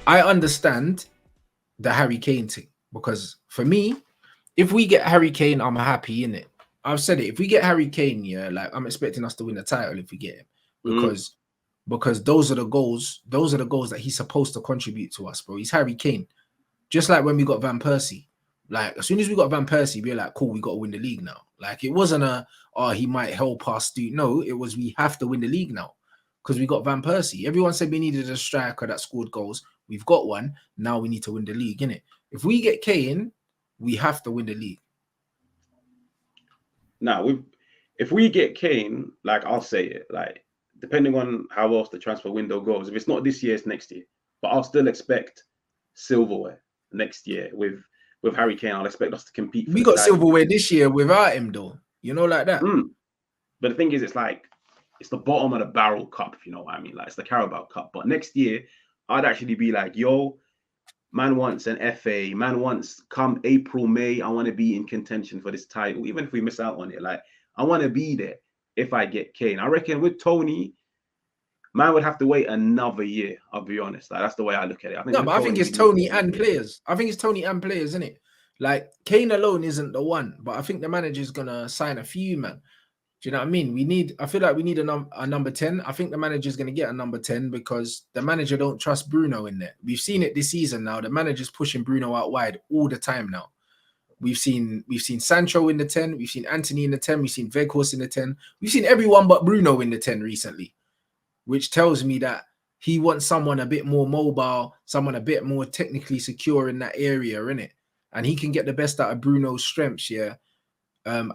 I understand the Harry Kane thing because for me, if we get Harry Kane, I'm happy in it. I've said it. If we get Harry Kane, yeah, like I'm expecting us to win the title if we get him Mm. because those are the goals. Those are the goals that he's supposed to contribute to us, bro. He's Harry Kane. Just like when we got Van Persie. Like as soon as we got Van Persie, we were like, cool, we got to win the league now. Like it wasn't he might help us do. No, it was we have to win the league now because we got Van Persie. Everyone said we needed a striker that scored goals. We've got one. Now we need to win the league, innit? If we get Kane, we have to win the league. Now, if we get Kane, like I'll say it, like depending on how else the transfer window goes, if it's not this year, it's next year. But I'll still expect silverware next year with Harry Kane. I'll expect us to compete for We the got title. silverware this year without him, though. You know, like that. But the thing is, it's like it's the bottom of the barrel cup, if you know what I mean. Like it's the Carabao Cup. But next year, I'd actually be like, yo, man wants an FA. Man wants come April, May. I want to be in contention for this title, even if we miss out on it. Like I want to be there if I get Kane. I reckon with Tony, man would have to wait another year. I'll be honest. Like that's the way I look at it. I think No, with but I think Tony, it's we need Tony another and year. players. I think it's Tony and players, isn't it? Like Kane alone isn't the one, but I think the manager's gonna sign a few, man. Do you know what I mean? I feel like we need a number 10. I think the manager's going to get a number 10 because the manager don't trust Bruno in there. We've seen it this season now. The manager's pushing Bruno out wide all the time now. We've seen Sancho in the 10. We've seen Anthony in the 10. We've seen Weghorst in the 10. We've seen everyone but Bruno in the 10 recently, which tells me that he wants someone a bit more mobile, someone a bit more technically secure in that area, innit? And he can get the best out of Bruno's strengths, yeah,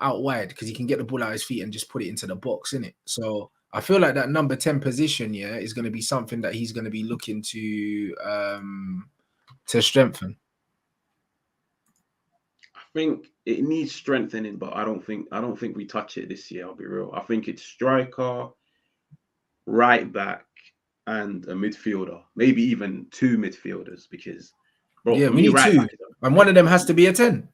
out wide because he can get the ball out his feet and just put it into the box, innit? So I feel like that number 10 position, yeah, is going to be something that he's going to be looking to strengthen. I think it needs strengthening, but I don't think we touch it this year. I'll be real. I think it's striker, right back, and a midfielder, maybe even two midfielders. Because, bro, Yeah, for we me, need right two, back, and one of them has to be a 10.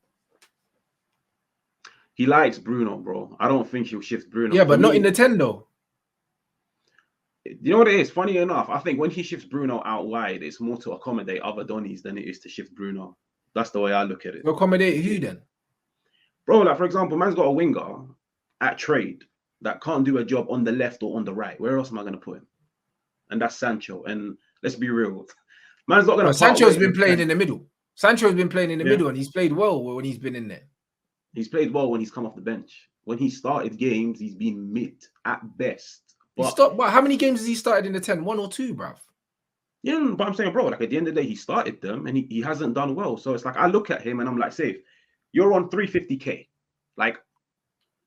he likes Bruno, bro. I don't think he'll shift Bruno. Yeah, For but not in me, the 10 though. you know what it is? Funny enough, I think when he shifts Bruno out wide, it's more to accommodate other Donnies than it is to shift Bruno. That's the way I look at it. To accommodate who then? Bro, like for example, man's got a winger at trade that can't do a job on the left or on the right. Where else am I going to put him? And that's Sancho. And let's be real, man's not going No, to part Sancho's ways been with playing Sancho. in the middle. Sancho's been playing in the Yeah. middle, and he's played well when he's been in there. He's played well when he's come off the bench. When he started games, he's been mid at best. But how many games has he started in the 10? One or two, bruv? Yeah, but I'm saying, bro, like at the end of the day, he started them and he hasn't done well. So it's like I look at him and I'm like, safe, you're on 350k. Like,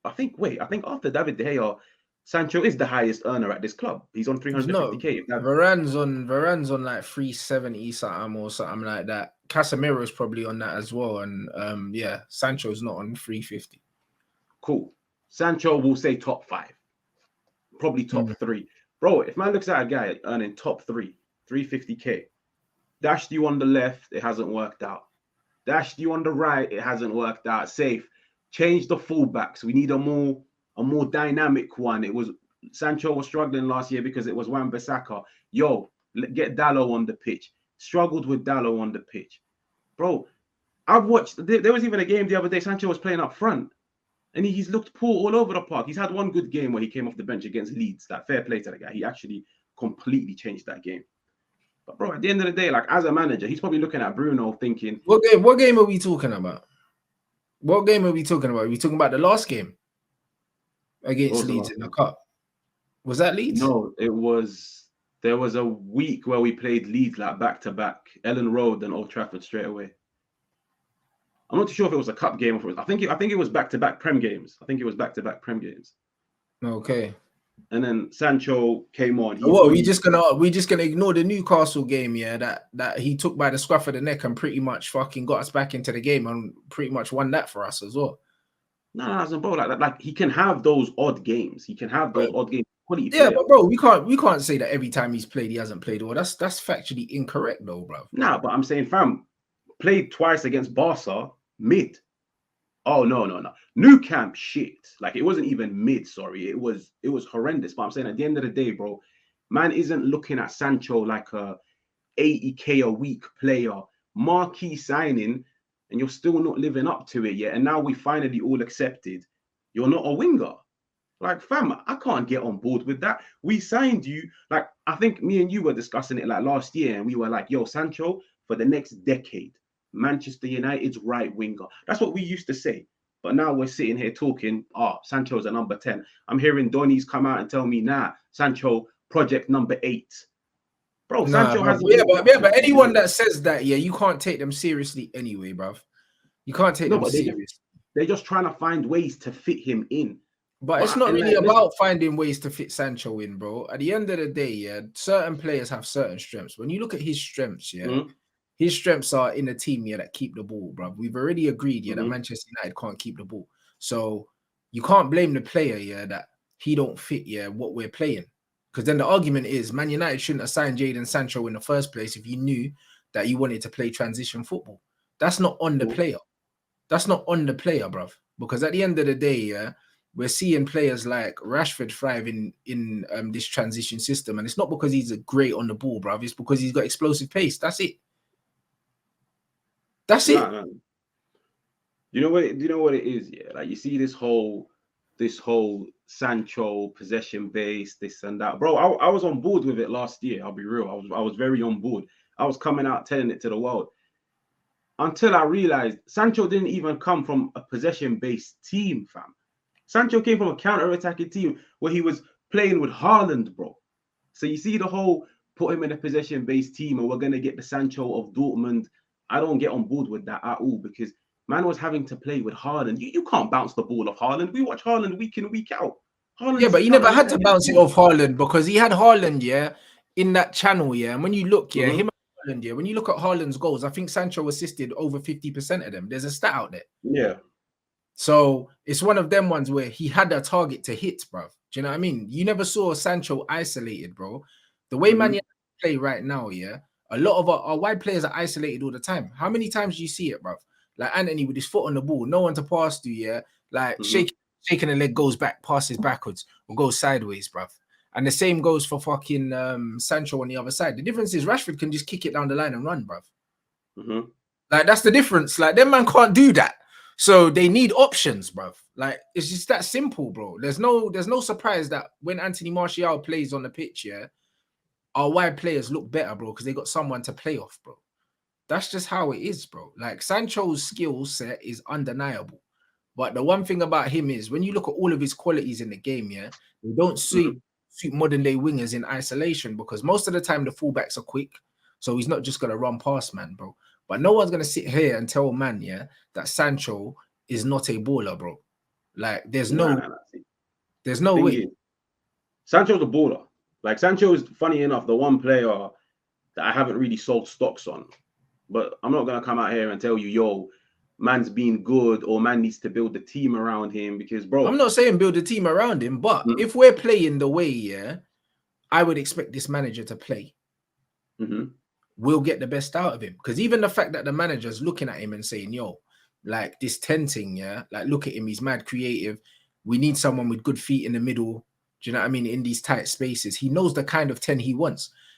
I think after David De Gea, Sancho is the highest earner at this club. He's on 350k. Varane's on like 370 something or something like that. Casemiro's probably on that as well. And yeah, Sancho's not on 350. Cool. Sancho will say top 5. Probably top 3. Bro, if man looks at a guy earning top 3, 350k, dashed you on the left, it hasn't worked out. Dashed you on the right, it hasn't worked out. Safe. Change the fullbacks. We need a more dynamic one. It was Sancho was struggling last year because it was Wan-Bissaka. Yo, get Dallo on the pitch. Struggled with Dallo on the pitch. Bro, I've watched, there was even a game the other day, Sancho was playing up front. And he's looked poor all over the park. He's had one good game where he came off the bench against Leeds. That fair play to the guy. He actually completely changed that game. But bro, at the end of the day, like as a manager, he's probably looking at Bruno thinking, What game are we talking about? What game are we talking about? Are we talking about the last game against Leeds in the cup? Was that Leeds? No, there was a week where we played Leeds like back to back, Ellen Road and Old Trafford straight away. I'm not too sure if it was a cup game or if it was, I think it was back to back Prem games. Okay. And then Sancho came on. What we just gonna ignore the Newcastle game, yeah? That he took by the scruff of the neck and pretty much fucking got us back into the game and pretty much won that for us as well. No, bro, like he can have those odd games. He can have those odd games. Yeah, but bro, we can't say that every time he's played he hasn't played well. That's factually incorrect though, bro. Nah, but I'm saying, fam, played twice against Barca mid. Oh no. New camp shit. Like it wasn't even mid, sorry. It was horrendous. But I'm saying at the end of the day, bro, man isn't looking at Sancho like a 80K a week player, marquee signing, and you're still not living up to it yet. And now we finally all accepted you're not a winger. Like, fam, I can't get on board with that. We signed you. Like, I think me and you were discussing it like last year, and we were like, yo, Sancho, for the next decade, Manchester United's right winger. That's what we used to say. But now we're sitting here talking, Sancho's a number 10. I'm hearing Donny's come out and tell me, nah, Sancho, project number 8. Bro, Nah, Sancho bruv. hasn't But anyone that says that, yeah, you can't take them seriously anyway, bruv. You can't take them serious. They're just trying to find ways to fit him in. But it's not really about finding ways to fit Sancho in, bro. At the end of the day, yeah, certain players have certain strengths. When you look at his strengths, yeah, his strengths are in a team, yeah, that keep the ball, bro. We've already agreed, yeah, that Manchester United can't keep the ball. So you can't blame the player, yeah, that he don't fit, yeah, what we're playing. Because then the argument is Man United shouldn't have signed Jadon Sancho in the first place if you knew that you wanted to play transition football. That's not on the player. That's not on the player, bruv. Because at the end of the day, yeah, we're seeing players like Rashford thrive in this transition system. And it's not because he's great on the ball, bruv. It's because he's got explosive pace. That's it. That's it. No. You know what it is, yeah? Like, you see this whole Sancho possession base, this and that. Bro, I was on board with it last year. I'll be real. I was very on board. I was coming out telling it to the world. Until I realized Sancho didn't even come from a possession-based team, fam. Sancho came from a counter-attacking team where he was playing with Haaland, bro. So you see the whole put him in a possession-based team and we're going to get the Sancho of Dortmund. I don't get on board with that at all, because man was having to play with Haaland. You can't bounce the ball off Haaland. We watch Haaland week in, week out. Yeah, but he never had to bounce it off Haaland because he had Haaland, yeah, in that channel, yeah. And when you look, yeah, him and Haaland, yeah, when you look at Haaland's goals, I think Sancho assisted over 50% of them. There's a stat out there. Yeah. So it's one of them ones where he had a target to hit, bro. Do you know what I mean? You never saw Sancho isolated, bro. The way Man United play right now, yeah, a lot of our wide players are isolated all the time. How many times do you see it, bro? Like Anthony with his foot on the ball, no one to pass to, yeah. Like shaking the leg, goes back, passes backwards, or goes sideways, bruv. And the same goes for fucking Sancho on the other side. The difference is Rashford can just kick it down the line and run, bruv. Like, that's the difference. Like, them man can't do that. So they need options, bruv. Like, it's just that simple, bro. There's no surprise that when Anthony Martial plays on the pitch, yeah, our wide players look better, bro, because they got someone to play off, bro. That's just how it is, bro. Like, Sancho's skill set is undeniable. But the one thing about him is when you look at all of his qualities in the game, yeah, they don't suit modern day wingers in isolation, because most of the time the fullbacks are quick. So he's not just going to run past man, bro. But no one's going to sit here and tell man, yeah, that Sancho is not a baller, bro. Like, there's no way. Sancho's a baller. Like, Sancho is, funny enough, the one player that I haven't really sold stocks on. But I'm not going to come out here and tell you, yo, man's been good or man needs to build the team around him, because, bro, I'm not saying build a team around him, but if we're playing the way, yeah, I would expect this manager to play. We'll get the best out of him, because even the fact that the manager's looking at him and saying, yo, like, this 10 thing, yeah, like, look at him, he's mad creative. We need someone with good feet in the middle. Do you know what I mean? In these tight spaces, he knows the kind of 10 he wants.